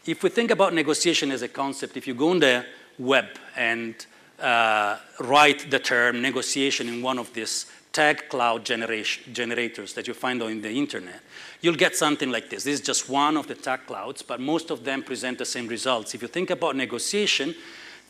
if we think about negotiation as a concept, if you go on the web and write the term negotiation in one of these tag cloud generators that you find on the internet, you'll get something like this. This is just one of the tag clouds, but most of them present the same results. If you think about negotiation,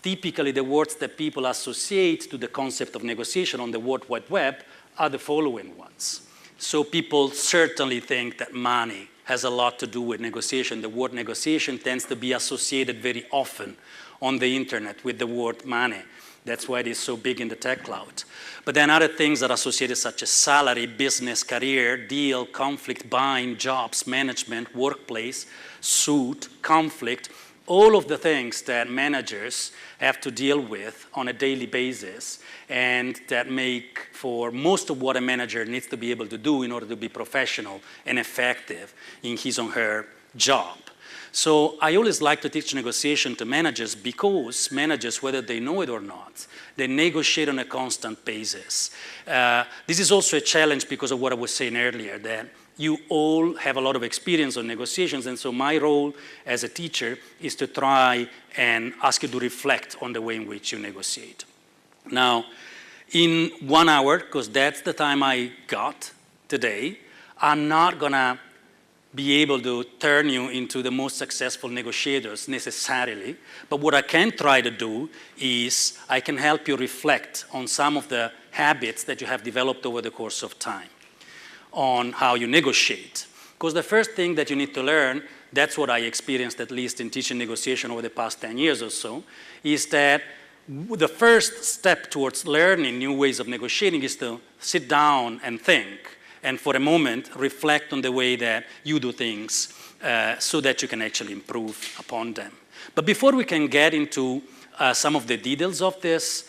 typically the words that people associate to the concept of negotiation on the World Wide Web are the following ones. So people certainly think that money has a lot to do with negotiation. The word negotiation tends to be associated very often on the internet with the word money. That's why it is so big in the tech cloud. But then other things that are associated, such as salary, business, career, deal, conflict, buying, jobs, management, workplace, suit, conflict, all of the things that managers have to deal with on a daily basis and that make for most of what a manager needs to be able to do in order to be professional and effective in his or her job. So I always like to teach negotiation to managers because managers, whether they know it or not, they negotiate on a constant basis. This is also a challenge because of what I was saying earlier, that you all have a lot of experience on negotiations, and so my role as a teacher is to try and ask you to reflect on the way in which you negotiate. Now, in 1 hour, because that's the time I got today, I'm not gonna be able to turn you into the most successful negotiators necessarily, but what I can try to do is I can help you reflect on some of the habits that you have developed over the course of time on how you negotiate. Because the first thing that you need to learn, that's what I experienced at least in teaching negotiation over the past 10 years or so, is that the first step towards learning new ways of negotiating is to sit down and think, and for a moment, reflect on the way that you do things so that you can actually improve upon them. But before we can get into some of the details of this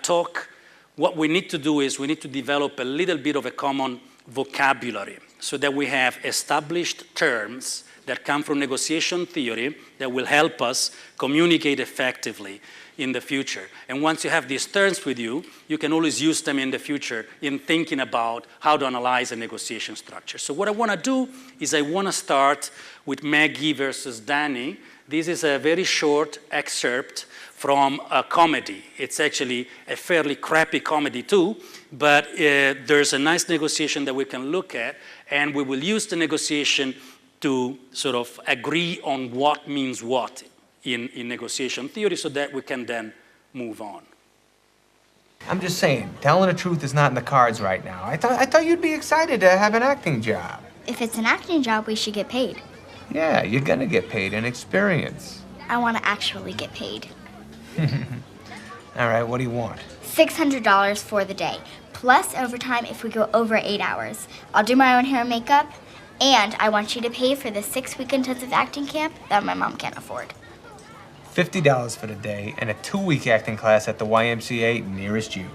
talk, what we need to do is we need to develop a little bit of a common vocabulary so that we have established terms that come from negotiation theory that will help us communicate effectively in the future. And once you have these terms with you, you can always use them in the future in thinking about how to analyze a negotiation structure. So what I want to do is I want to start with Maggie versus Danny. This is a very short excerpt from a comedy. It's actually a fairly crappy comedy too, but there's a nice negotiation that we can look at, and we will use the negotiation to sort of agree on what means what in negotiation theory so that we can then move on. I'm just saying, telling the truth is not in the cards right now. I thought you'd be excited to have an acting job. If it's an acting job, we should get paid. Yeah, you're gonna get paid in experience. I want to actually get paid. All right, what do you want? $600 for the day, plus overtime if we go over 8 hours. I'll do my own hair and makeup, and I want you to pay for the 6-week intensive acting camp that my mom can't afford. $50 for the day and a 2-week acting class at the YMCA nearest you.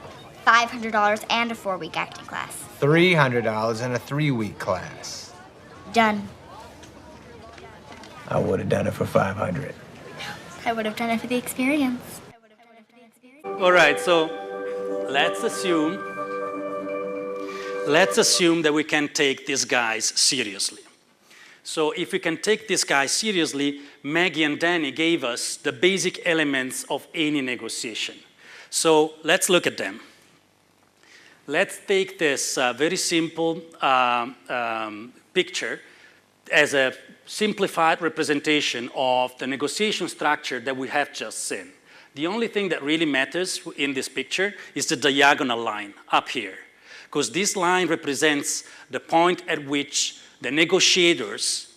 $500 and a 4-week acting class. $300 and a 3-week class. Done. I would have done it for $500. I would have done it for the experience. All right, so let's assume that we can take these guys seriously. So if we can take these guys seriously, Maggie and Danny gave us the basic elements of any negotiation. So let's look at them. Let's take this very simple picture as a simplified representation of the negotiation structure that we have just seen. The only thing that really matters in this picture is the diagonal line up here, because this line represents the point at which the negotiators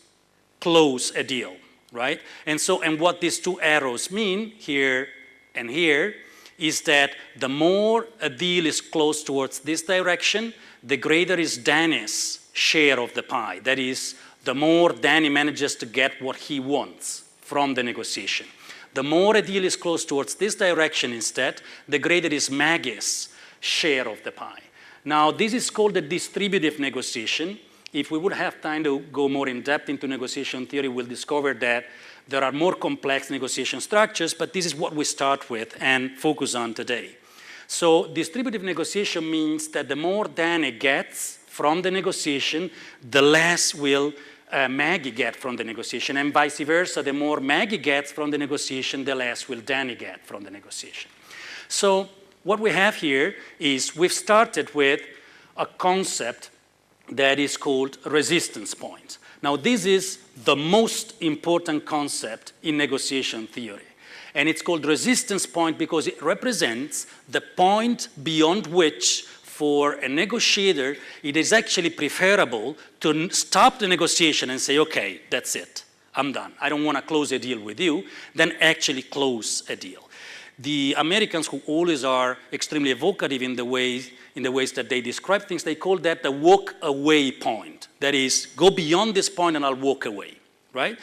close a deal, right? And what these two arrows mean here and here is that the more a deal is closed towards this direction, the greater is Danny's share of the pie. That is, the more Danny manages to get what he wants from the negotiation. The more a deal is close towards this direction instead, the greater is Maggie's share of the pie. Now, this is called the distributive negotiation. If we would have time to go more in depth into negotiation theory, we'll discover that there are more complex negotiation structures, but this is what we start with and focus on today. So distributive negotiation means that the more Danny gets from the negotiation, the less will Maggie get from the negotiation, and vice versa. The more Maggie gets from the negotiation, the less will Danny get from the negotiation. So what we have here is we've started with a concept that is called resistance point. Now, this is the most important concept in negotiation theory. And it's called resistance point because it represents the point beyond which, for a negotiator, it is actually preferable to stop the negotiation and say, okay, that's it, I'm done. I don't want to close a deal with you, than actually close a deal. The Americans, who always are extremely evocative in the ways that they describe things, they call that the walk away point. That is, go beyond this point and I'll walk away, right?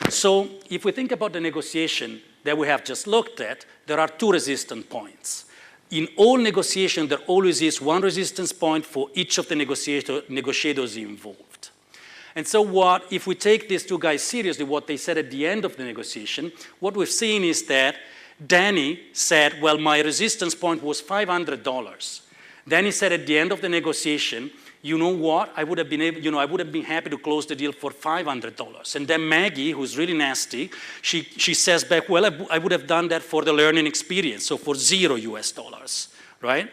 So if we think about the negotiation that we have just looked at, there are two resistance points. In all negotiation, there always is one resistance point for each of the negotiators involved. And so if we take these two guys seriously, what they said at the end of the negotiation, what we've seen is that Danny said, well, my resistance point was $500. Danny said at the end of the negotiation, you know what, I would have been happy to close the deal for $500. And then Maggie, who's really nasty, she says back, well, I would have done that for the learning experience, so for $0, right?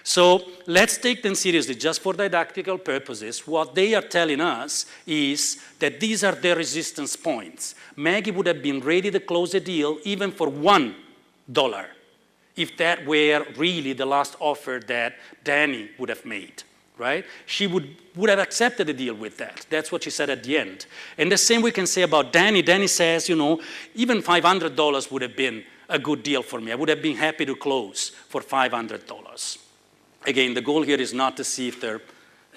So let's take them seriously, just for didactical purposes. What they are telling us is that these are their resistance points. Maggie would have been ready to close a deal even for $1, if that were really the last offer that Danny would have made. Right? She would have accepted a deal with that. That's what she said at the end. And the same we can say about Danny. Danny says, you know, even $500 would have been a good deal for me. I would have been happy to close for $500. Again, the goal here is not to see if they're,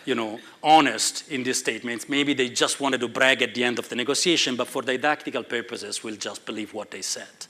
you know, honest in these statements. Maybe they just wanted to brag at the end of the negotiation, but for didactical purposes, we'll just believe what they said.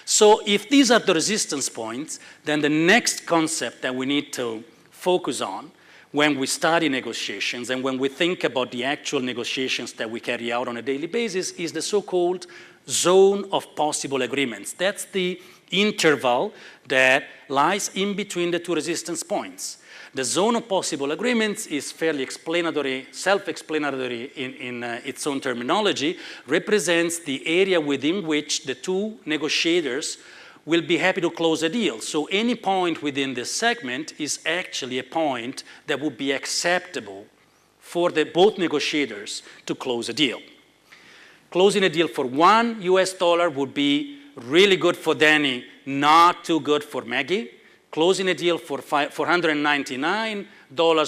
So if these are the resistance points, then the next concept that we need to focus on when we study negotiations and when we think about the actual negotiations that we carry out on a daily basis is the so-called zone of possible agreements. That's the interval that lies in between the two resistance points. The zone of possible agreements is fairly explanatory, self-explanatory in its own terminology, represents the area within which the two negotiators will be happy to close a deal. So any point within this segment is actually a point that would be acceptable for both negotiators to close a deal. Closing a deal for $1 would be really good for Danny, not too good for Maggie. Closing a deal for $499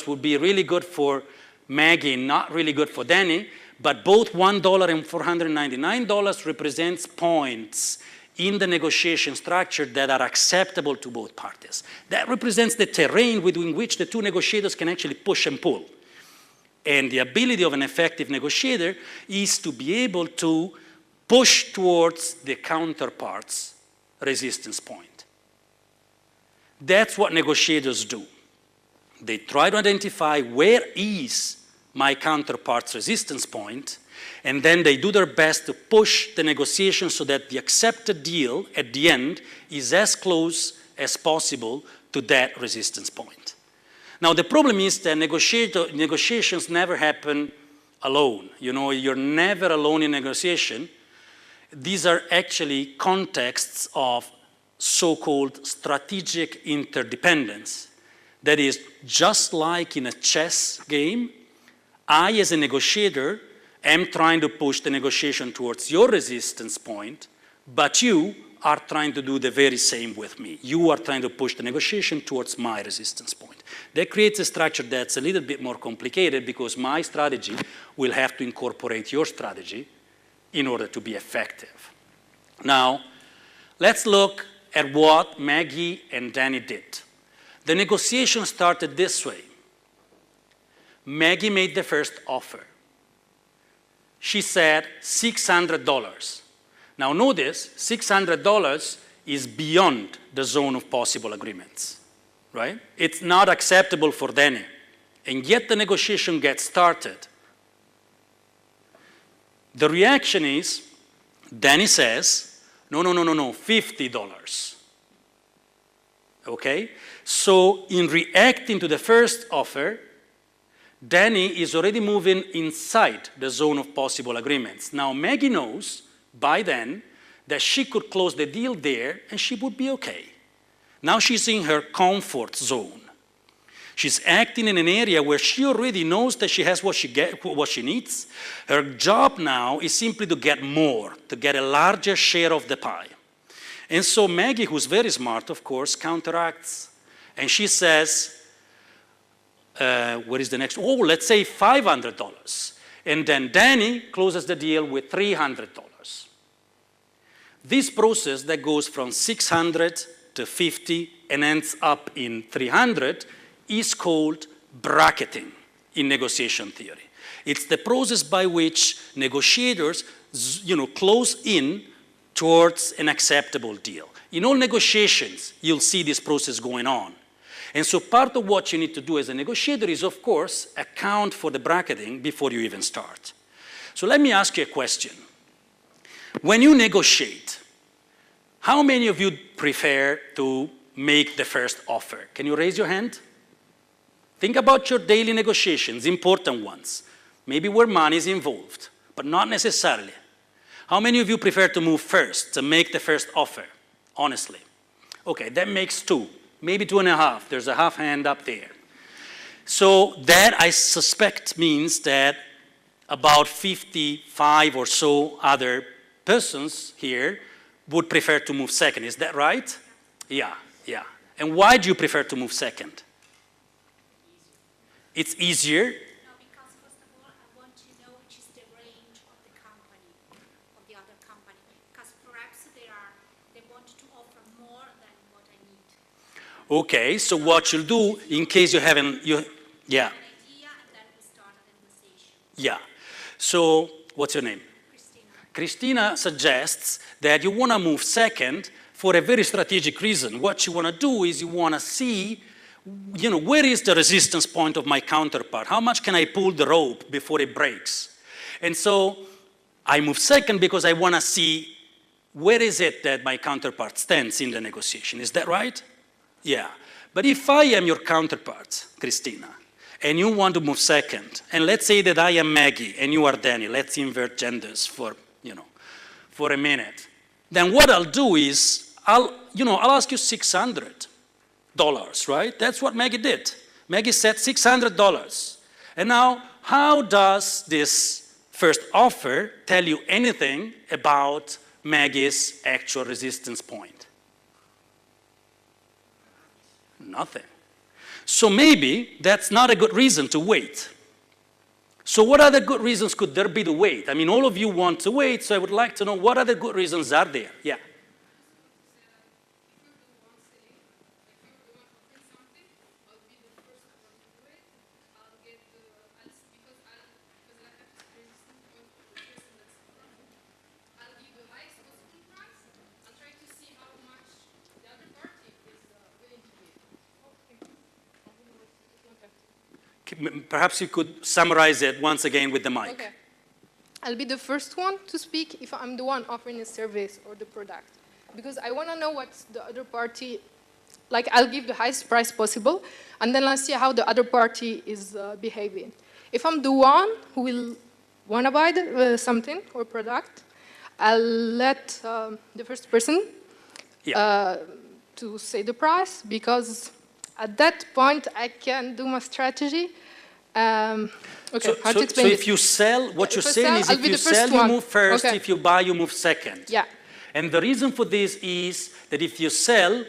would be really good for Maggie, not really good for Danny. But both $1 and $499 represents points in the negotiation structure that are acceptable to both parties. That represents the terrain within which the two negotiators can actually push and pull. And the ability of an effective negotiator is to be able to push towards the counterpart's resistance point. That's what negotiators do. They try to identify where is my counterpart's resistance point, and then they do their best to push the negotiation so that the accepted deal at the end is as close as possible to that resistance point. Now, the problem is that negotiations never happen alone. You know, you're never alone in negotiation. These are actually contexts of so-called strategic interdependence. That is, just like in a chess game, I, as a negotiator, am trying to push the negotiation towards your resistance point, but you are trying to do the very same with me. You are trying to push the negotiation towards my resistance point. That creates a structure that's a little bit more complicated because my strategy will have to incorporate your strategy in order to be effective. Now, let's look at what Maggie and Danny did. The negotiation started this way. Maggie made the first offer. She said $600. Now notice, $600 is beyond the zone of possible agreements, right? It's not acceptable for Danny. And yet the negotiation gets started. The reaction is, Danny says, no, $50. Okay? So in reacting to the first offer, Danny is already moving inside the zone of possible agreements. Now, Maggie knows by then that she could close the deal there and she would be okay. Now she's in her comfort zone. She's acting in an area where she already knows that she has what she needs. Her job now is simply to get more, to get a larger share of the pie. And so Maggie, who's very smart, of course, counteracts. And she says, what is the next? Oh, let's say $500. And then Danny closes the deal with $300. This process that goes from 600 to 50 and ends up in 300 is called bracketing in negotiation theory. It's the process by which negotiators, close in towards an acceptable deal. In all negotiations, you'll see this process going on. And so part of what you need to do as a negotiator is, of course, account for the bracketing before you even start. So let me ask you a question. When you negotiate, how many of you prefer to make the first offer? Can you raise your hand? Think about your daily negotiations, important ones, maybe where money is involved, but not necessarily. How many of you prefer to move first, to make the first offer, honestly? Okay, that makes 2, maybe 2.5. There's a half hand up there. So that, I suspect, means that about 55 or so other persons here would prefer to move second. Is that right? Yeah. And why do you prefer to move second? It's easier. No, because first of all, I want to know which is the range of the company, of the other company. Because perhaps they want to offer more than what I need. Okay, so what you'll do, in case you haven't, yeah. An idea, and then we start a negotiation. Yeah. So, what's your name? Christina. Christina suggests that you want to move second for a very strategic reason. What you want to do is you want to see, where is the resistance point of my counterpart? How much can I pull the rope before it breaks? And so I move second because I want to see where is it that my counterpart stands in the negotiation. Is that right? Yeah. But if I am your counterpart, Christina, and you want to move second, and let's say that I am Maggie and you are Danny, let's invert genders for a minute, then what I'll do is I'll ask you $600. Right? That's what Maggie did. Maggie said $600. And now, how does this first offer tell you anything about Maggie's actual resistance point? Nothing. So maybe that's not a good reason to wait. So what other good reasons could there be to wait? I mean, all of you want to wait, so I would like to know what other good reasons are there. Yeah. Perhaps you could summarize it once again with the mic. Okay. I'll be the first one to speak if I'm the one offering a service or the product. Because I want to know what the other party, I'll give the highest price possible, and then I'll see how the other party is behaving. If I'm the one who will want to buy something or product, I'll let the first person to say the price, because at that point I can do my strategy. Okay, how to explain so if you sell, what you're saying is if you sell, you move first. Okay. If you buy, you move second. Yeah. And the reason for this is that if you sell,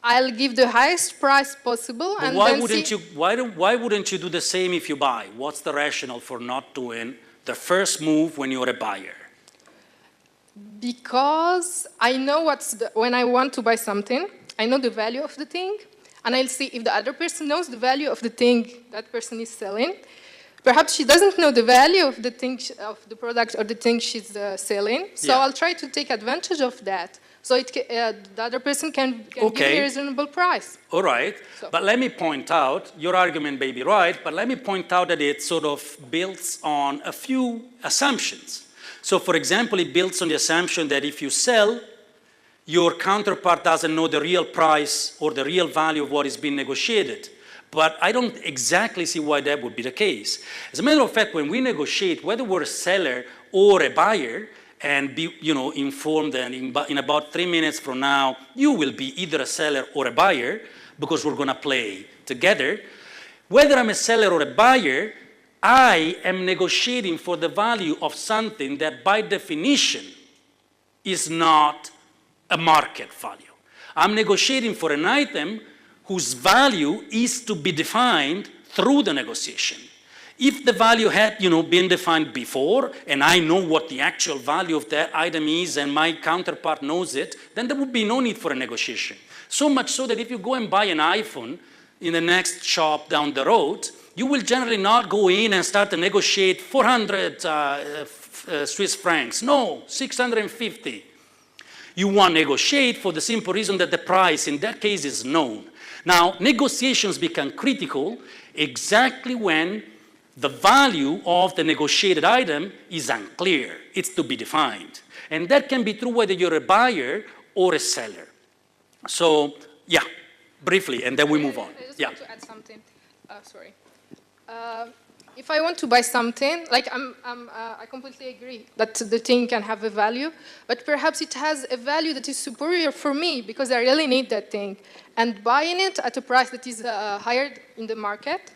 I'll give the highest price possible, and why then wouldn't you? Why wouldn't you do the same if you buy? What's the rationale for not doing the first move when you're a buyer? Because I know when I want to buy something, I know the value of the thing, and I'll see if the other person knows the value of the thing that person is selling. Perhaps she doesn't know the value of the thing, of the product or the thing she's selling, so I'll try to take advantage of that, so the other person can give me a reasonable price. All right, but let me point out, your argument may be right, but let me point out that it sort of builds on a few assumptions. So for example, it builds on the assumption that if you sell, your counterpart doesn't know the real price or the real value of what is being negotiated. but I don't exactly see why that would be the case. As a matter of fact, when we negotiate, whether we're a seller or a buyer, and be informed that in about 3 minutes from now, you will be either a seller or a buyer, because we're going to play together. Whether I'm a seller or a buyer, I am negotiating for the value of something that by definition is not a market value. I'm negotiating for an item whose value is to be defined through the negotiation. If the value had been defined before, and I know what the actual value of that item is, and my counterpart knows it, then there would be no need for a negotiation. So much so that if you go and buy an iPhone in the next shop down the road, you will generally not go in and start to negotiate 400 Swiss francs. No, 650. You want to negotiate for the simple reason that the price in that case is known. Now, negotiations become critical exactly when the value of the negotiated item is unclear. It's to be defined. And that can be true whether you're a buyer or a seller. So, yeah, briefly, and then we move on. I just Yeah. want to add something. Sorry. If I want to buy something, like I completely agree that the thing can have a value, but perhaps it has a value that is superior for me because I really need that thing. And buying it at a price that is higher in the market,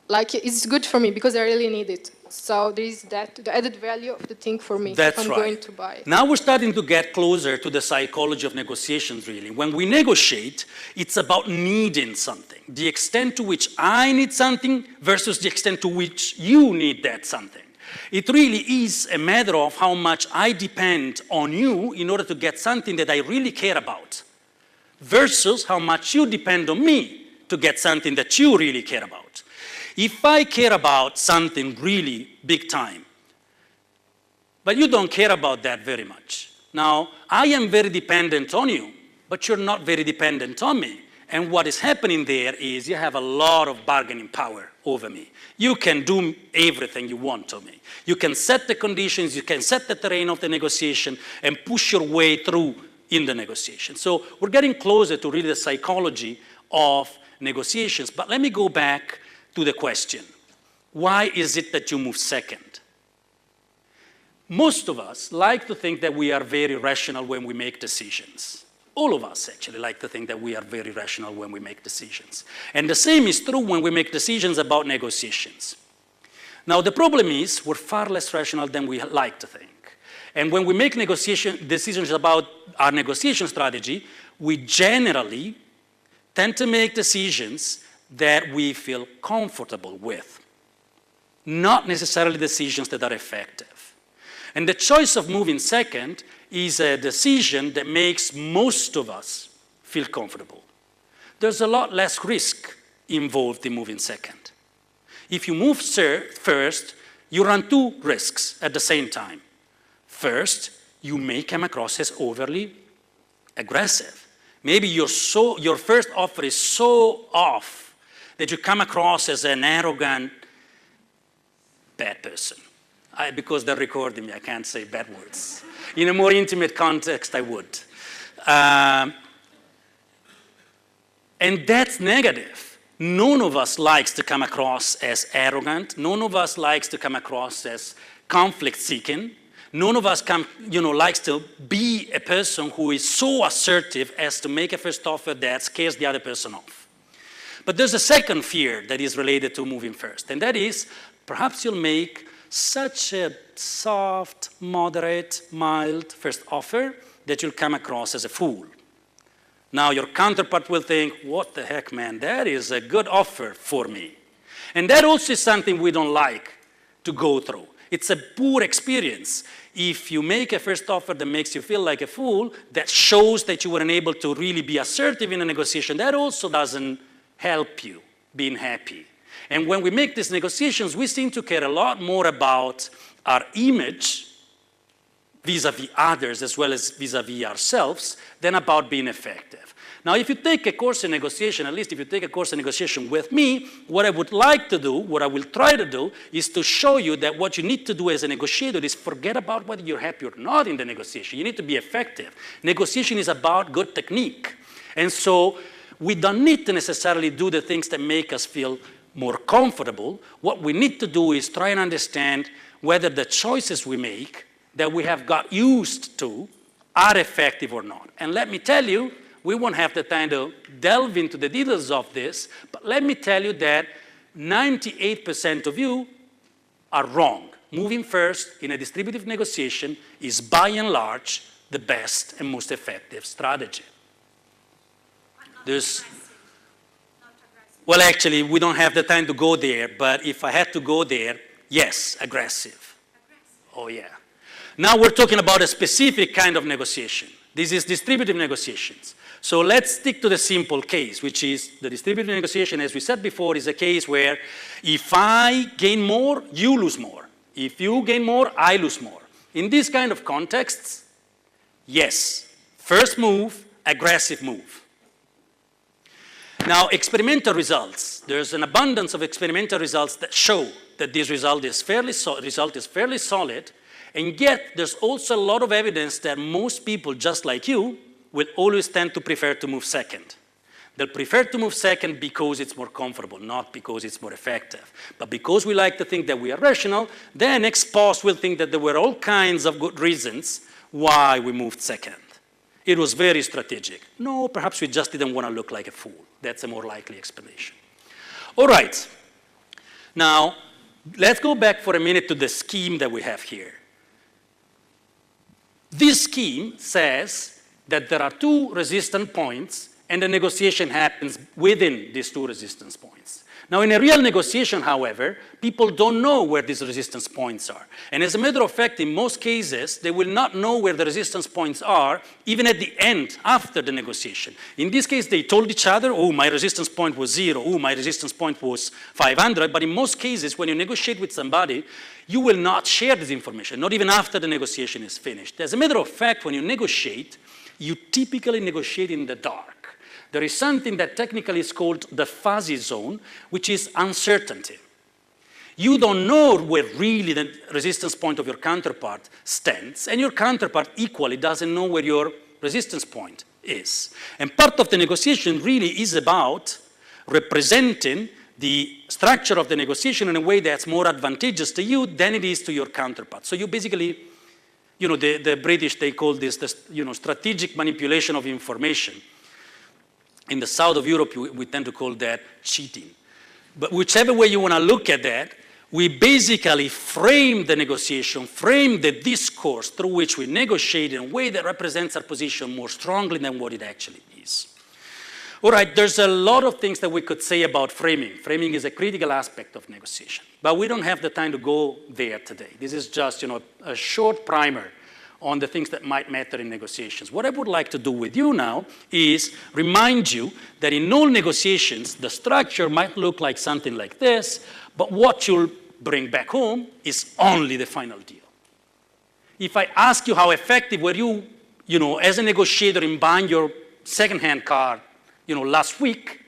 like it's good for me because I really need it. So there is that, the added value of the thing for me. That's if I'm right. going to buy it. Now we're starting to get closer to the psychology of negotiations, really. When we negotiate, it's about needing something. The extent to which I need something versus the extent to which you need that something. It really is a matter of how much I depend on you in order to get something that I really care about versus how much you depend on me to get something that you really care about. If I care about something really big time, but you don't care about that very much. Now, I am very dependent on you, but you're not very dependent on me. And what is happening there is you have a lot of bargaining power over me. You can do everything you want to me. You can set the conditions, you can set the terrain of the negotiation and push your way through in the negotiation. So we're getting closer to really the psychology of negotiations. But let me go back to the question. Why is it that you move second? Most of us like to think that we are very rational when we make decisions. All of us actually like to think that we are very rational when we make decisions. And the same is true when we make decisions about negotiations. Now the problem is we're far less rational than we like to think. And when we make decisions about our negotiation strategy, we generally tend to make decisions that we feel comfortable with, not necessarily decisions that are effective. And the choice of moving second is a decision that makes most of us feel comfortable. There's a lot less risk involved in moving second. If you move first, you run two risks at the same time. First, you may come across as overly aggressive. Maybe your first offer is so off that you come across as an arrogant, bad person. Because they're recording me, I can't say bad words. In a more intimate context, I would. And that's negative. None of us likes to come across as arrogant. None of us likes to come across as conflict-seeking. None of us likes to be a person who is so assertive as to make a first offer that scares the other person off. But there's a second fear that is related to moving first, and that is perhaps you'll make such a soft, moderate, mild first offer that you'll come across as a fool. Now your counterpart will think, what the heck, man, that is a good offer for me. And that also is something we don't like to go through. It's a poor experience. If you make a first offer that makes you feel like a fool, that shows that you weren't able to really be assertive in a negotiation, that also doesn't help you being happy. And when we make these negotiations, we seem to care a lot more about our image vis-a-vis others as well as vis-a-vis ourselves than about being effective. Now, if you take a course in negotiation, at least if you take a course in negotiation with me, what I would like to do, what I will try to do, is to show you that what you need to do as a negotiator is forget about whether you're happy or not in the negotiation. You need to be effective. Negotiation is about good technique. And so We don't need to necessarily do the things that make us feel more comfortable. What we need to do is try and understand whether the choices we make that we have got used to are effective or not. And let me tell you, we won't have the time to delve into the details of this, but let me tell you that 98% of you are wrong. Moving first in a distributive negotiation is by and large the best and most effective strategy. Well, actually, we don't have the time to go there, but if I had to go there, yes, aggressive. Oh, yeah. Now we're talking about a specific kind of negotiation. This is distributive negotiations. So let's stick to the simple case, which is the distributive negotiation, as we said before, is a case where if I gain more, you lose more. If you gain more, I lose more. In this kind of contexts, yes, first move, aggressive move. Now, experimental results, there's an abundance of experimental results that show that this result is fairly solid, and yet there's also a lot of evidence that most people, just like you, will always tend to prefer to move second. They'll prefer to move second because it's more comfortable, not because it's more effective. But because we like to think that we are rational, then ex post we'll think that there were all kinds of good reasons why we moved second. It was very strategic. No, perhaps we just didn't want to look like a fool. That's a more likely explanation. All right. Now, let's go back for a minute to the scheme that we have here. This scheme says that there are two resistance points and the negotiation happens within these two resistance points. Now, in a real negotiation, however, people don't know where these resistance points are. And as a matter of fact, in most cases, they will not know where the resistance points are, even at the end, after the negotiation. In this case, they told each other, oh, my resistance point was 0, oh, my resistance point was 500. But in most cases, when you negotiate with somebody, you will not share this information, not even after the negotiation is finished. As a matter of fact, when you negotiate, you typically negotiate in the dark. There is something that technically is called the fuzzy zone, which is uncertainty. You don't know where really the resistance point of your counterpart stands, and your counterpart equally doesn't know where your resistance point is. And part of the negotiation really is about representing the structure of the negotiation in a way that's more advantageous to you than it is to your counterpart. So you basically, you know, the British, they call this, strategic manipulation of information. In the south of Europe, we tend to call that cheating. But whichever way you want to look at that, we basically frame the negotiation, frame the discourse through which we negotiate in a way that represents our position more strongly than what it actually is. All right, there's a lot of things that we could say about framing. Framing is a critical aspect of negotiation. But we don't have the time to go there today. This is just, a short primer on the things that might matter in negotiations. What I would like to do with you now is remind you that in all negotiations, the structure might look like something like this, but what you'll bring back home is only the final deal. If I ask you how effective were you, as a negotiator in buying your second-hand car, last week,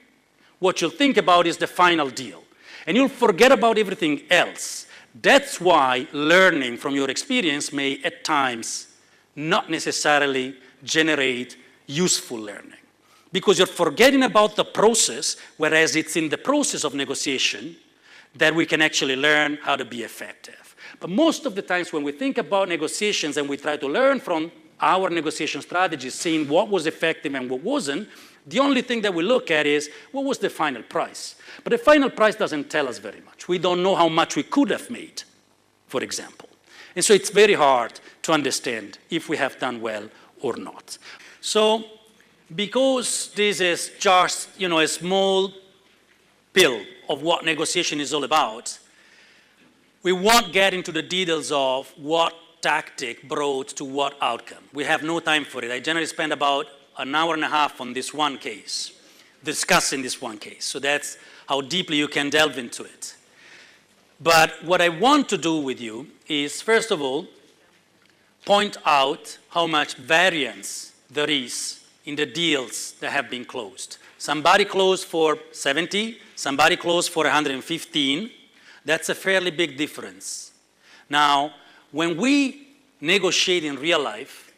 what you'll think about is the final deal. And you'll forget about everything else. That's why learning from your experience may, at times, not necessarily generate useful learning. Because you're forgetting about the process, whereas it's in the process of negotiation that we can actually learn how to be effective. But most of the times when we think about negotiations and we try to learn from our negotiation strategies, seeing what was effective and what wasn't, the only thing that we look at is, what was the final price? But the final price doesn't tell us very much. We don't know how much we could have made, for example. And so it's very hard to understand if we have done well or not. So because this is just, a small pill of what negotiation is all about, we won't get into the details of what tactic brought to what outcome. We have no time for it. I generally spend about an hour and a half on this one case, discussing this one case. So that's how deeply you can delve into it. But what I want to do with you is, first of all, point out how much variance there is in the deals that have been closed. Somebody closed for 70, somebody closed for 115. That's a fairly big difference. Now, when we negotiate in real life,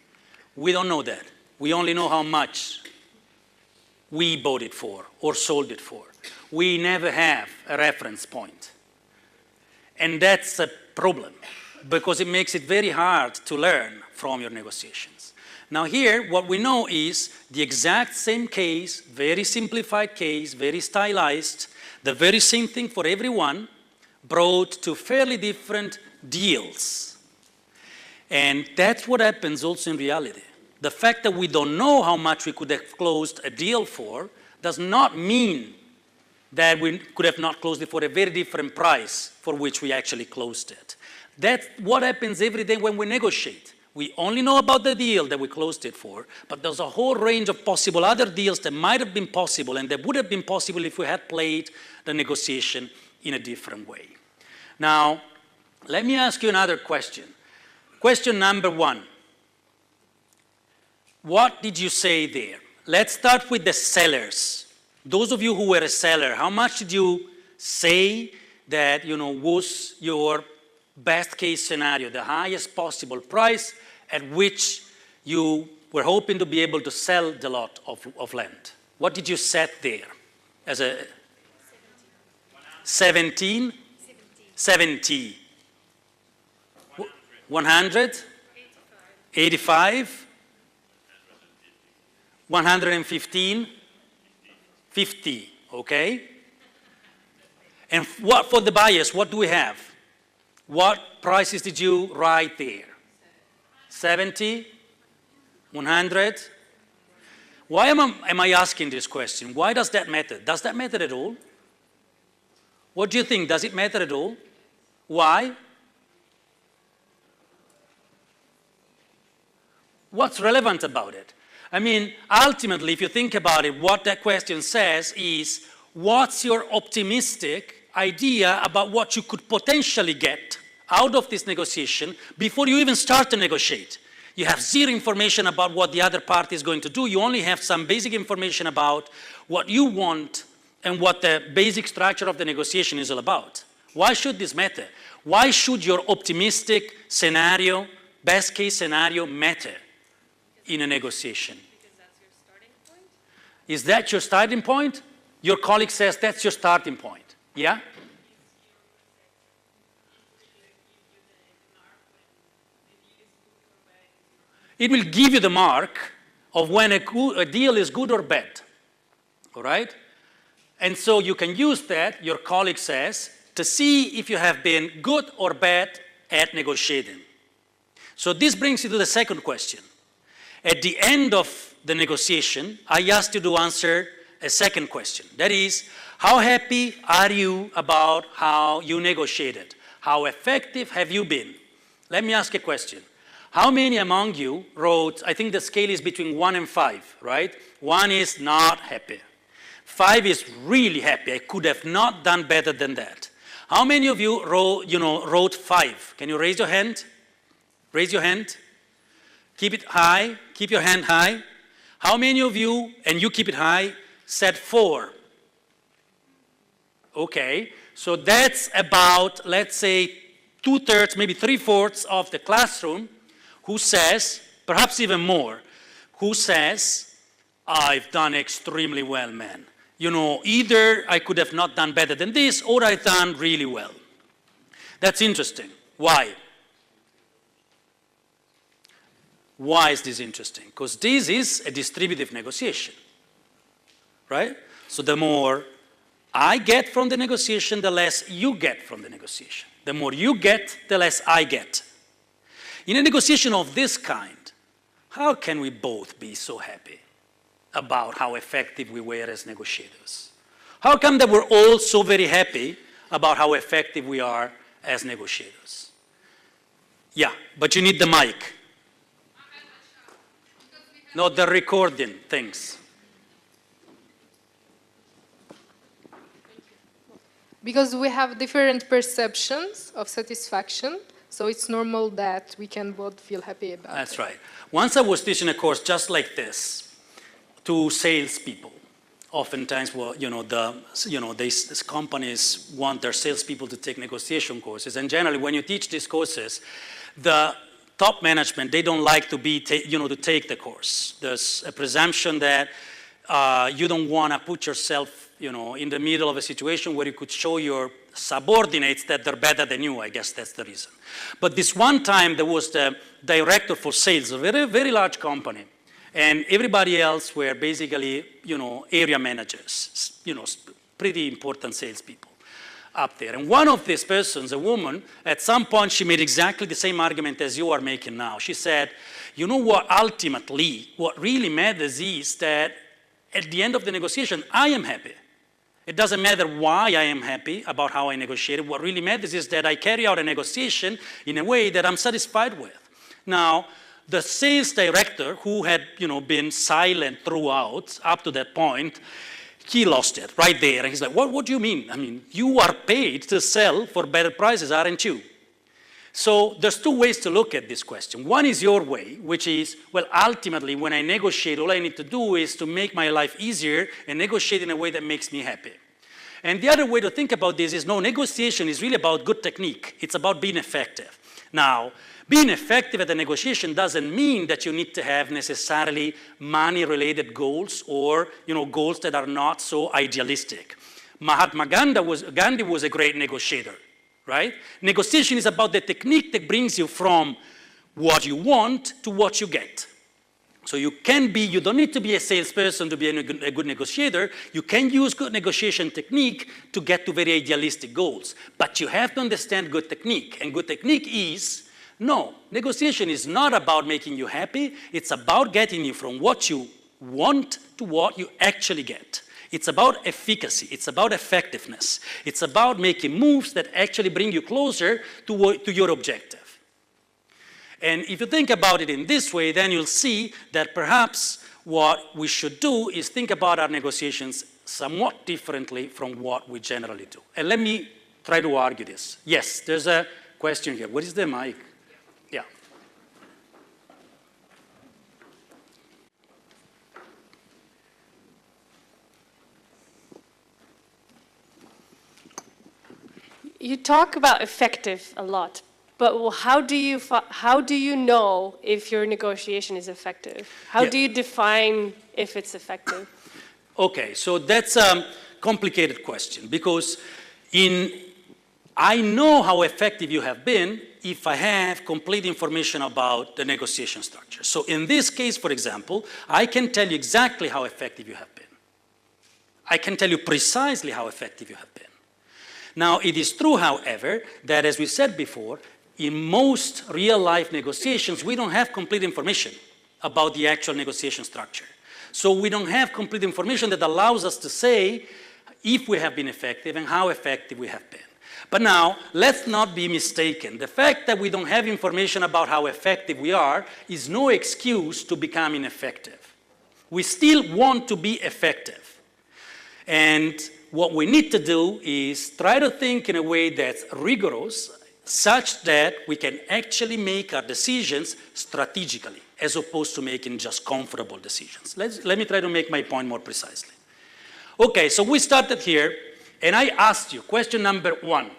we don't know that. We only know how much we bought it for or sold it for. We never have a reference point. And that's a problem because it makes it very hard to learn from your negotiations. Now here, what we know is the exact same case, very simplified case, very stylized, the very same thing for everyone, brought to fairly different deals. And that's what happens also in reality. The fact that we don't know how much we could have closed a deal for does not mean that we could have not closed it for a very different price for which we actually closed it. That's what happens every day when we negotiate. We only know about the deal that we closed it for, but there's a whole range of possible other deals that might have been possible and that would have been possible if we had played the negotiation in a different way. Now, let me ask you another question. Question number one. What did you say there? Let's start with the sellers. Those of you who were a seller, how much did you say that was your best case scenario, the highest possible price at which you were hoping to be able to sell the lot of land? What did you set there? As a 17? 70. 100? 85? 115? 50, okay? And what for the buyers, what do we have? What prices did you write there? 70? 100? Why am I asking this question? Why does that matter? Does that matter at all? What do you think? Does it matter at all? Why? What's relevant about it? I mean, ultimately, if you think about it, what that question says is, what's your optimistic idea about what you could potentially get out of this negotiation before you even start to negotiate? You have zero information about what the other party is going to do. You only have some basic information about what you want and what the basic structure of the negotiation is all about. Why should this matter? Why should your optimistic scenario, best case scenario, matter in a negotiation? Because that's your starting point? Is that your starting point? Your colleague says that's your starting point. Yeah? It will give you the mark of when a deal is good or bad. All right? And so you can use that, your colleague says, to see if you have been good or bad at negotiating. So this brings you to the second question. At the end of the negotiation, I asked you to answer a second question. That is, how happy are you about how you negotiated? How effective have you been? Let me ask a question. How many among you wrote, I think the scale is between 1 and 5, right? 1 is not happy. 5 is really happy. I could have not done better than that. How many of you wrote 5? Can you raise your hand? Raise your hand. Keep it high. Keep your hand high. How many of you, and you keep it high, said 4? Okay, so that's about, let's say, 2/3, maybe 3/4 of the classroom who says, perhaps even more, who says, I've done extremely well, man. Either I could have not done better than this, or I've done really well. That's interesting. Why? Why is this interesting? Because this is a distributive negotiation, right? So the more I get from the negotiation, the less you get from the negotiation. The more you get, the less I get. In a negotiation of this kind, how can we both be so happy about how effective we were as negotiators? How come that we're all so very happy about how effective we are as negotiators? Yeah, but you need the mic. No, the recording things. Because we have different perceptions of satisfaction, so it's normal that we can both feel happy about it. That's right. Once I was teaching a course just like this to salespeople. Oftentimes, these companies want their salespeople to take negotiation courses, and generally, when you teach these courses, the top management, they don't like to to take the course. There's a presumption that You don't want to put yourself, in the middle of a situation where you could show your subordinates that they're better than you. I guess that's the reason. But this one time, there was the director for sales, a very, very large company. And everybody else were basically, area managers, pretty important salespeople up there. And one of these persons, a woman, at some point she made exactly the same argument as you are making now. She said, you know what, ultimately, what really matters is that at the end of the negotiation, I am happy. It doesn't matter why I am happy about how I negotiated. What really matters is that I carry out a negotiation in a way that I'm satisfied with. Now, the sales director, who had been silent throughout up to that point, he lost it right there. And he's like, what do you mean? I mean, you are paid to sell for better prices, aren't you? So there's two ways to look at this question. One is your way, which is, well, ultimately, when I negotiate, all I need to do is to make my life easier and negotiate in a way that makes me happy. And the other way to think about this is, no, negotiation is really about good technique. It's about being effective. Now, being effective at a negotiation doesn't mean that you need to have necessarily money-related goals or goals that are not so idealistic. Mahatma Gandhi was a great negotiator, right? Negotiation is about the technique that brings you from what you want to what you get. So you don't need to be a salesperson to be a good negotiator. You can use good negotiation technique to get to very idealistic goals. But you have to understand good technique. And good technique is, no, negotiation is not about making you happy. It's about getting you from what you want to what you actually get. It's about efficacy. It's about effectiveness. It's about making moves that actually bring you closer to your objective. And if you think about it in this way, then you'll see that perhaps what we should do is think about our negotiations somewhat differently from what we generally do. And let me try to argue this. Yes, there's a question here. What is the mic? Yeah. You talk about effective a lot, but how do you know if your negotiation is effective? How do you define if it's effective? Okay, so that's a complicated question because I know how effective you have been if I have complete information about the negotiation structure. So in this case, for example, I can tell you exactly how effective you have been. I can tell you precisely how effective you have been. Now, it is true, however, that as we said before, in most real-life negotiations, we don't have complete information about the actual negotiation structure. So we don't have complete information that allows us to say if we have been effective and how effective we have been. But now, let's not be mistaken. The fact that we don't have information about how effective we are is no excuse to become ineffective. We still want to be effective. And what we need to do is try to think in a way that's rigorous, such that we can actually make our decisions strategically, as opposed to making just comfortable decisions. Let me try to make my point more precisely. Okay, so we started here, and I asked you, question number 1.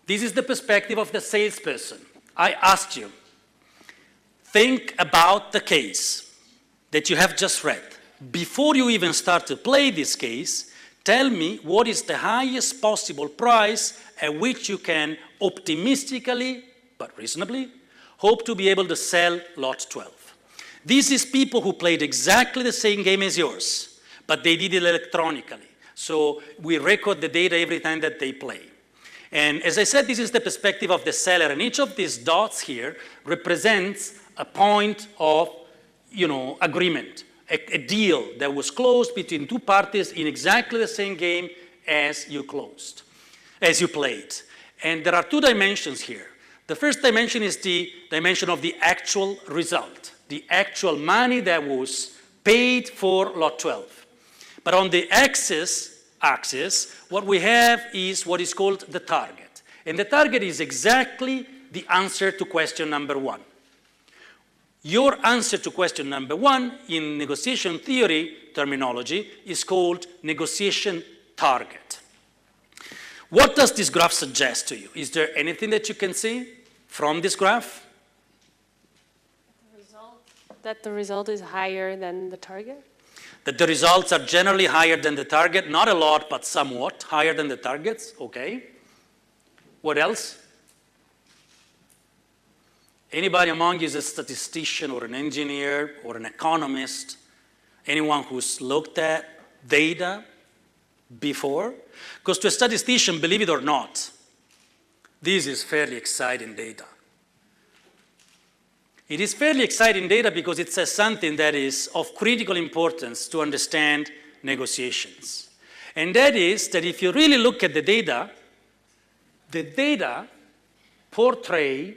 This is the perspective of the salesperson. I asked you, think about the case that you have just read. Before you even start to play this case, tell me what is the highest possible price at which you can optimistically, but reasonably, hope to be able to sell lot 12. This is people who played exactly the same game as yours, but they did it electronically. So we record the data every time that they play. And as I said, this is the perspective of the seller, and each of these dots here represents a point of, agreement, a deal that was closed between two parties in exactly the same game as you played. And there are two dimensions here. The first dimension is the dimension of the actual result, the actual money that was paid for lot 12. But on the axis, what we have is what is called the target. And the target is exactly the answer to question number 1. Your answer to question number 1 in negotiation theory terminology is called negotiation target. What does this graph suggest to you? Is there anything that you can see from this graph? That the result is higher than the target? that the results are generally higher than the target, not a lot, but somewhat higher than the targets, okay. What else? Anybody among you is a statistician or an engineer or an economist? Anyone who's looked at data before? Because to a statistician, believe it or not, this is fairly exciting data. It is fairly exciting data because it says something that is of critical importance to understand negotiations. And that is that if you really look at the data portray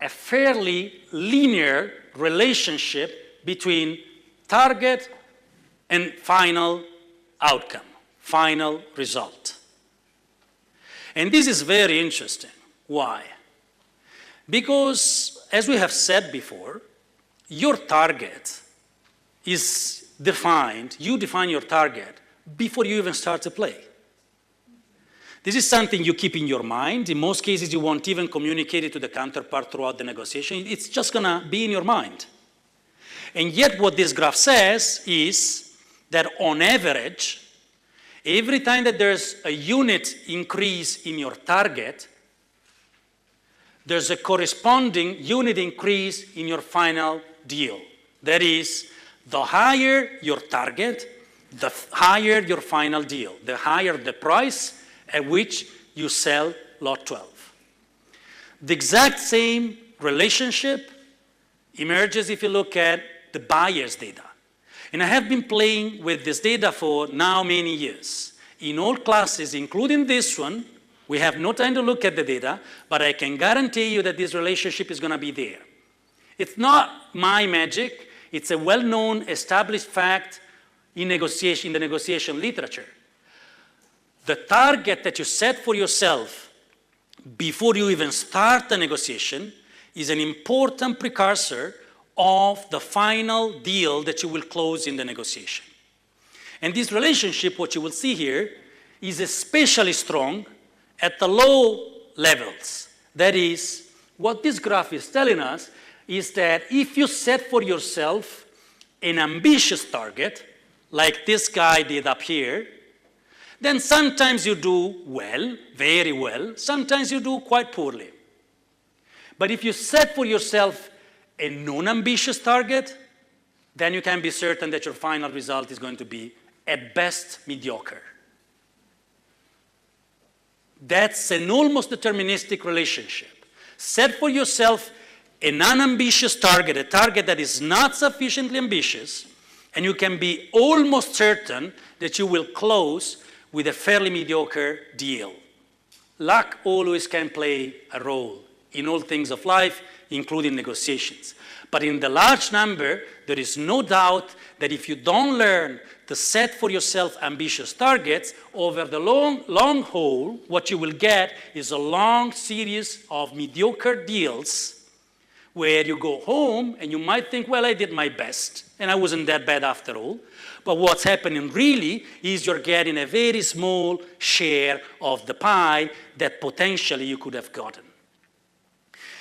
a fairly linear relationship between target and final outcome, final result. And this is very interesting. Why? Because, as we have said before, your target is defined, you define your target before you even start to play. This is something you keep in your mind. In most cases, you won't even communicate it to the counterpart throughout the negotiation. It's just gonna be in your mind. And yet what this graph says is that on average, every time that there's a unit increase in your target, there's a corresponding unit increase in your final deal. That is, the higher your target, the higher your final deal. The higher the price at which you sell lot 12. The exact same relationship emerges if you look at the buyer's data. And I have been playing with this data for now many years. In all classes, including this one, we have no time to look at the data, but I can guarantee you that this relationship is going to be there. It's not my magic. It's a well-known, established fact in the negotiation literature. The target that you set for yourself before you even start the negotiation is an important precursor of the final deal that you will close in the negotiation. And this relationship, what you will see here, is especially strong at the low levels. That is, what this graph is telling us is that if you set for yourself an ambitious target, like this guy did up here, then sometimes you do well, very well, sometimes you do quite poorly. But if you set for yourself a non-ambitious target, then you can be certain that your final result is going to be at best mediocre. That's an almost deterministic relationship. Set for yourself an unambitious target, a target that is not sufficiently ambitious, and you can be almost certain that you will close with a fairly mediocre deal. Luck always can play a role in all things of life, including negotiations. But in the large number, there is no doubt that if you don't learn to set for yourself ambitious targets, over the long haul, what you will get is a long series of mediocre deals where you go home and you might think, well, I did my best, and I wasn't that bad after all. But what's happening really is you're getting a very small share of the pie that potentially you could have gotten.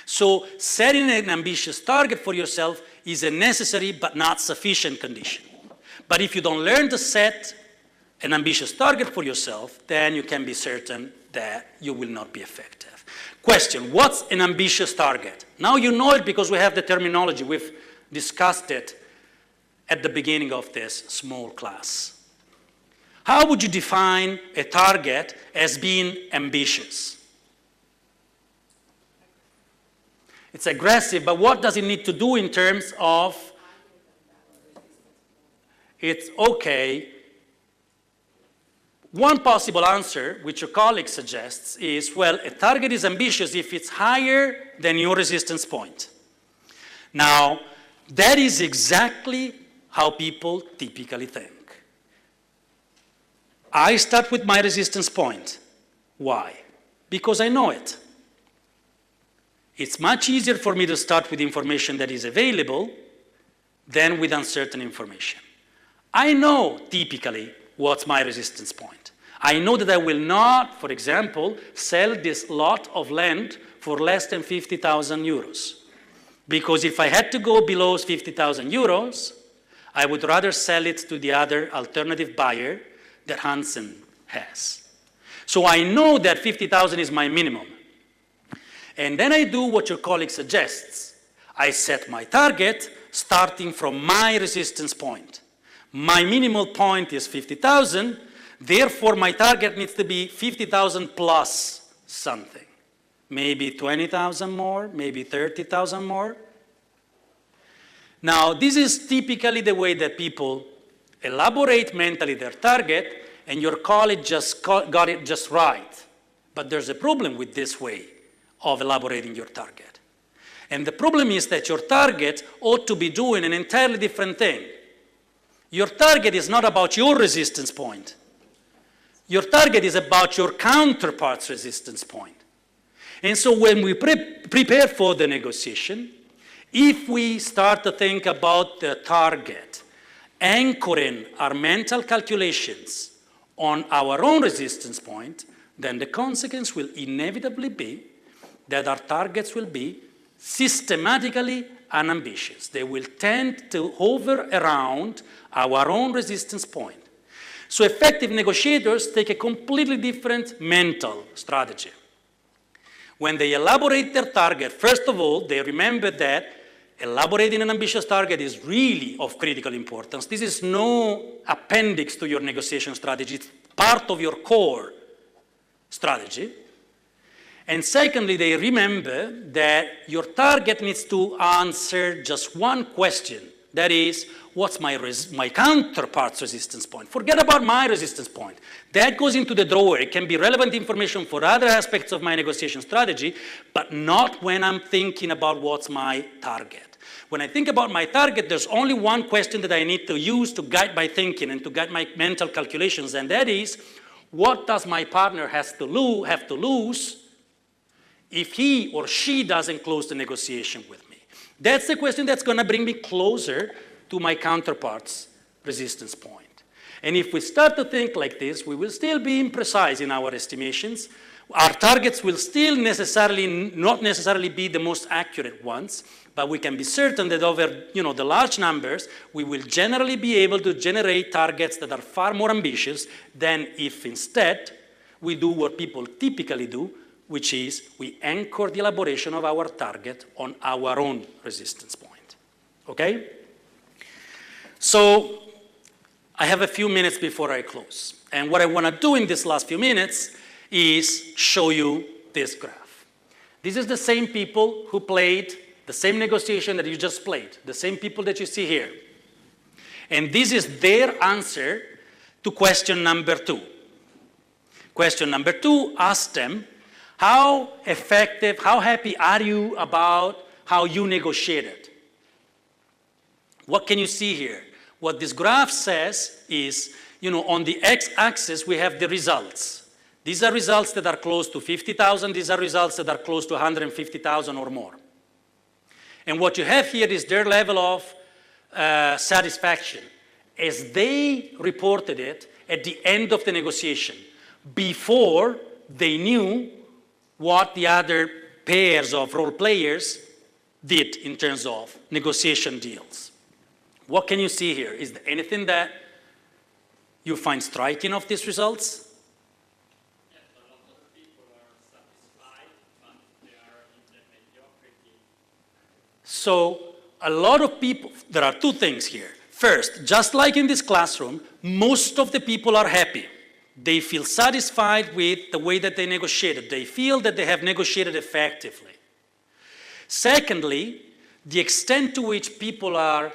So setting an ambitious target for yourself is a necessary but not sufficient condition. But if you don't learn to set an ambitious target for yourself, then you can be certain that you will not be effective. Question, what's an ambitious target? Now you know it because we have the terminology. We've discussed it at the beginning of this small class. How would you define a target as being ambitious? It's aggressive, but what does it need to do in terms of it's okay? One possible answer, which your colleague suggests, is, well, a target is ambitious if it's higher than your resistance point. Now, that is exactly how people typically think. I start with my resistance point. Why? Because I know it. It's much easier for me to start with information that is available than with uncertain information. I know typically what's my resistance point. I know that I will not, for example, sell this lot of land for less than 50,000 euros. Because if I had to go below 50,000 euros, I would rather sell it to the other alternative buyer that Hansen has. So I know that 50,000 is my minimum. And then I do what your colleague suggests. I set my target starting from my resistance point. My minimal point is 50,000, therefore my target needs to be 50,000 plus something. Maybe 20,000 more, maybe 30,000 more. Now, this is typically the way that people elaborate mentally their target, and your colleague just got it just right. But there's a problem with this way of elaborating your target. And the problem is that your target ought to be doing an entirely different thing. Your target is not about your resistance point. Your target is about your counterpart's resistance point. And so when we prepare for the negotiation, if we start to think about the target, anchoring our mental calculations on our own resistance point, then the consequence will inevitably be that our targets will be systematically unambitious. They will tend to hover around our own resistance point. So effective negotiators take a completely different mental strategy. When they elaborate their target, first of all, they remember that elaborating an ambitious target is really of critical importance. This is no appendix to your negotiation strategy. It's part of your core strategy. And secondly, they remember that your target needs to answer just one question. That is, what's my counterpart's resistance point? Forget about my resistance point. That goes into the drawer. It can be relevant information for other aspects of my negotiation strategy, but not when I'm thinking about what's my target. When I think about my target, there's only one question that I need to use to guide my thinking and to guide my mental calculations, and that is, what does my partner have to lose if he or she doesn't close the negotiation with me? That's the question that's going to bring me closer to my counterpart's resistance point. And if we start to think like this, we will still be imprecise in our estimations. Our targets will still not necessarily be the most accurate ones, but we can be certain that over the large numbers, we will generally be able to generate targets that are far more ambitious than if instead we do what people typically do, which is we anchor the elaboration of our target on our own resistance point. Okay? So I have a few minutes before I close. And what I want to do in this last few minutes is show you this graph. This is the same people who played the same negotiation that you just played, the same people that you see here. And this is their answer to question number 2. Question number 2 asked them, how effective, how happy are you about how you negotiated? What can you see here? What this graph says is, on the x-axis, we have the results. These are results that are close to 50,000. These are results that are close to 150,000 or more. And what you have here is their level of satisfaction as they reported it at the end of the negotiation, before they knew what the other pairs of role players did in terms of negotiation deals. What can you see here? Is there anything that you find striking of these results? Yes, a lot of people are satisfied, but they are in the mediocrity. So a lot of people, there are two things here. First, just like in this classroom, most of the people are happy. They feel satisfied with the way that they negotiated. They feel that they have negotiated effectively. Secondly, the extent to which people are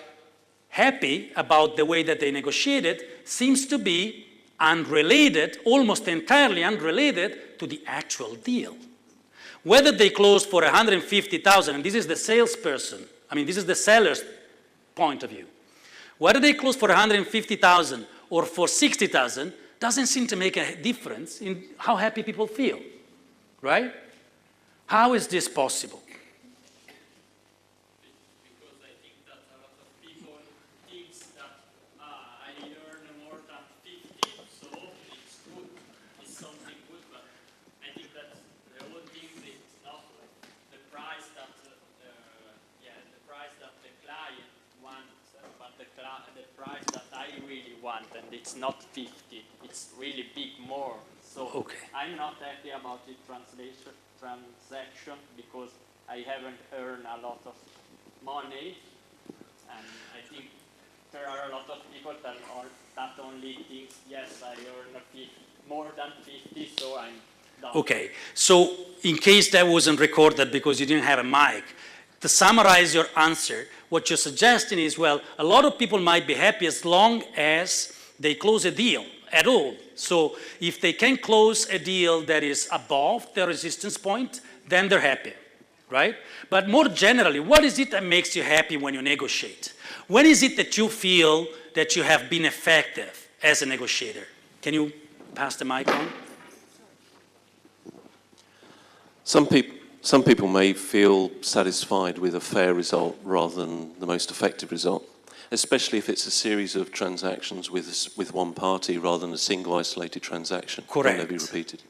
happy about the way that they negotiated seems to be unrelated, almost entirely unrelated to the actual deal. Whether they closed for 150,000, and this is the salesperson, this is the seller's point of view. Whether they closed for 150,000 or for 60,000 doesn't seem to make a difference in how happy people feel, right? How is this possible? Because I think that a lot of people think that I earn more than 50, so it's good, it's something good, but I think that the whole thing is not the price that the client wants, but the it's not 50, it's really big more. So Okay. I'm not happy about the transaction because I haven't earned a lot of money, and I think there are a lot of people that only think, yes, I earn more than 50, so I'm done. Okay, so in case that wasn't recorded because you didn't have a mic, to summarize your answer, what you're suggesting is, well, a lot of people might be happy as long as they close a deal at all. So if they can close a deal that is above the resistance point, then they're happy, right? But more generally, what is it that makes you happy when you negotiate? When is it that you feel that you have been effective as a negotiator? Can you pass the mic on? Some people may feel satisfied with a fair result rather than the most effective result, especially if it's a series of transactions with one party rather than a single isolated transaction. Correct. Can they be repeated?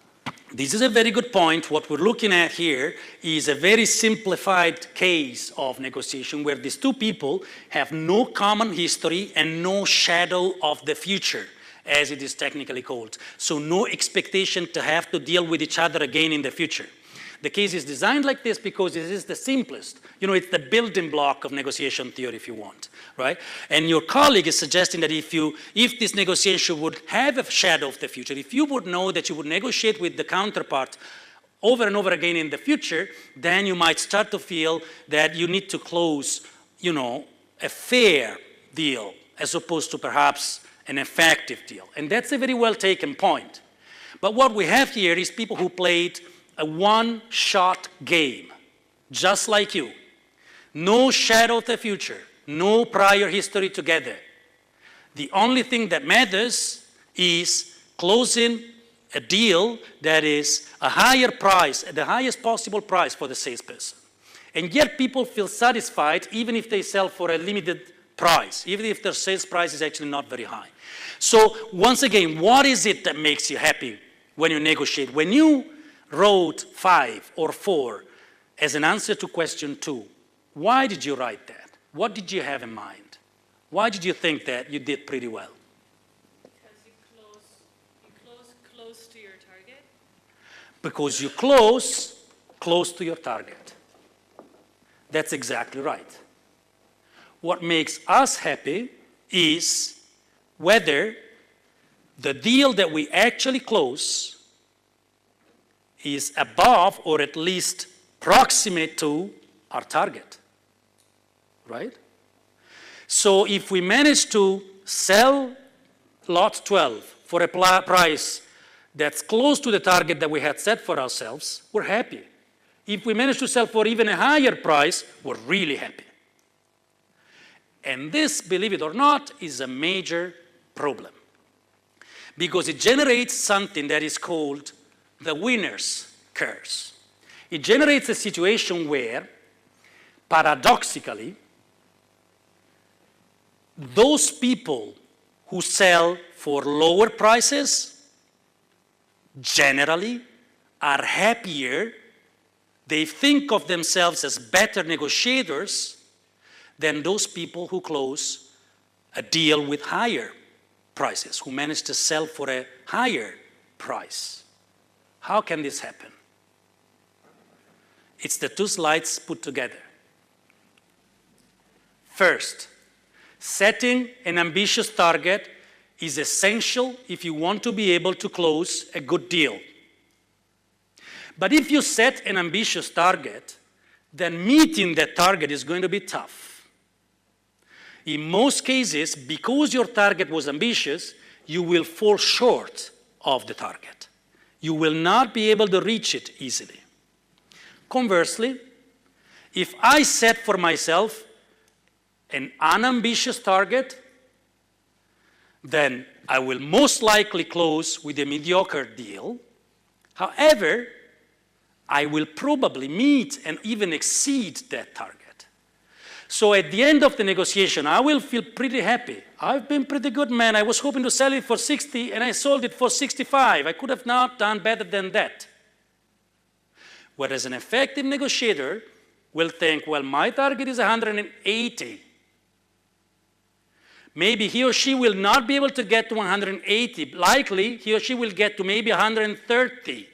This is a very good point. What we're looking at here is a very simplified case of negotiation where these two people have no common history and no shadow of the future, as it is technically called. So no expectation to have to deal with each other again in the future. The case is designed like this because this is the simplest. You know, it's the building block of negotiation theory, if you want, right? And your colleague is suggesting that if this negotiation would have a shadow of the future, if you would know that you would negotiate with the counterpart over and over again in the future, then you might start to feel that you need to close, you know, a fair deal as opposed to perhaps an effective deal. And that's a very well taken point. But what we have here is people who played a one-shot game, just like you. No shadow of the future, no prior history together. The only thing that matters is closing a deal that is a higher price, at the highest possible price for the salesperson. And yet people feel satisfied even if they sell for a limited price, even if their sales price is actually not very high. So once again, what is it that makes you happy when you negotiate? When you wrote 5 or 4 as an answer to question 2, why did you write that? What did you have in mind? Why did you think that you did pretty well? Because you close close to your target. Because you close to your target. That's exactly right. What makes us happy is whether the deal that we actually close is above or at least proximate to our target, right? So if we manage to sell lot 12 for a price that's close to the target that we had set for ourselves, we're happy. If we manage to sell for even a higher price, we're really happy. And this, believe it or not, is a major problem because it generates something that is called the winner's curse. It generates a situation where, paradoxically, those people who sell for lower prices generally are happier. They think of themselves as better negotiators than those people who close a deal with higher prices, who manage to sell for a higher price. How can this happen? It's the two slides put together. First, setting an ambitious target is essential if you want to be able to close a good deal. But if you set an ambitious target, then meeting that target is going to be tough. In most cases, because your target was ambitious, you will fall short of the target. You will not be able to reach it easily. Conversely, if I set for myself an unambitious target, then I will most likely close with a mediocre deal. However, I will probably meet and even exceed that target. So at the end of the negotiation, I will feel pretty happy. I've been pretty good, man. I was hoping to sell it for 60 and I sold it for 65. I could have not done better than that. Whereas an effective negotiator will think, well, my target is 180. Maybe he or she will not be able to get to 180. Likely, he or she will get to maybe 130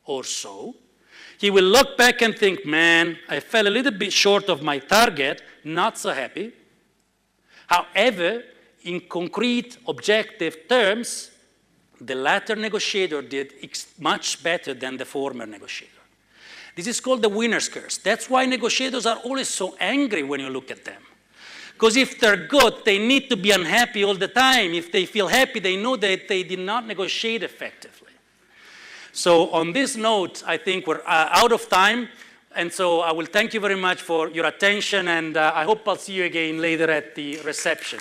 or so. He will look back and think, man, I fell a little bit short of my target, not so happy. However, in concrete, objective terms, the latter negotiator did much better than the former negotiator. This is called the winner's curse. That's why negotiators are always so angry when you look at them. Because if they're good, they need to be unhappy all the time. If they feel happy, they know that they did not negotiate effectively. So on this note, I think we're out of time. And so I will thank you very much for your attention, and I hope I'll see you again later at the reception.